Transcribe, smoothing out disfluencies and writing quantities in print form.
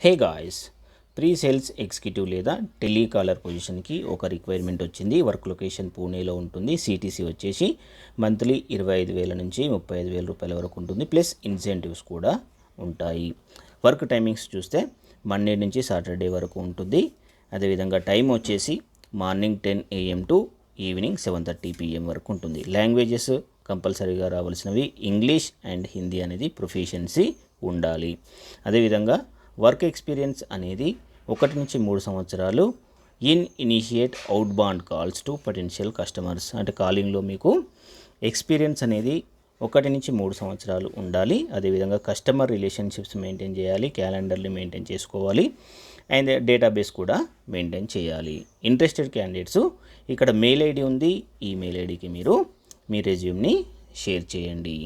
Hey guys, pre sales executive లేదా telecaller పొజిషన్కి ఒక రిక్వైర్మెంట్ వచ్చింది. వర్క్ లొకేషన్ పూణేలో ఉంటుంది. సిటీసీ వచ్చేసి మంత్లీ 25,000 నుంచి 35,000 రూపాయల వరకు ఉంటుంది. ప్లస్ ఇన్సెంటివ్స్ కూడా ఉంటాయి. వర్క్ టైమింగ్స్ చూస్తే మండే నుంచి సాటర్డే వరకు ఉంటుంది. అదేవిధంగా టైం వచ్చేసి morning 10 AM to evening 7:30 PM వరకు ఉంటుంది. లాంగ్వేజెస్ కంపల్సరీగా రావాల్సినవి ఇంగ్లీష్ అండ్ హిందీ అనేది ప్రొఫిషియన్సీ ఉండాలి. అదేవిధంగా వర్క్ ఎక్స్పీరియన్స్ అనేది 1 నుంచి 3 సంవత్సరాలు initiate out bond calls to potential customers. అంటే కాలింగ్లో మీకు ఎక్స్పీరియన్స్ అనేది 1 నుంచి 3 సంవత్సరాలు ఉండాలి. అదేవిధంగా కస్టమర్ రిలేషన్షిప్స్ మెయింటైన్ చేయాలి, క్యాలెండర్లు మెయింటైన్ చేసుకోవాలి అండ్ డేటాబేస్ కూడా మెయింటైన్ చేయాలి. ఇంట్రెస్టెడ్ క్యాండిడేట్స్ ఇక్కడ మెయిల్ ఐడి ఉంది. ఈ మెయిల్ ఐడికి మీరు మీ రెజ్యూమ్ని షేర్ చేయండి.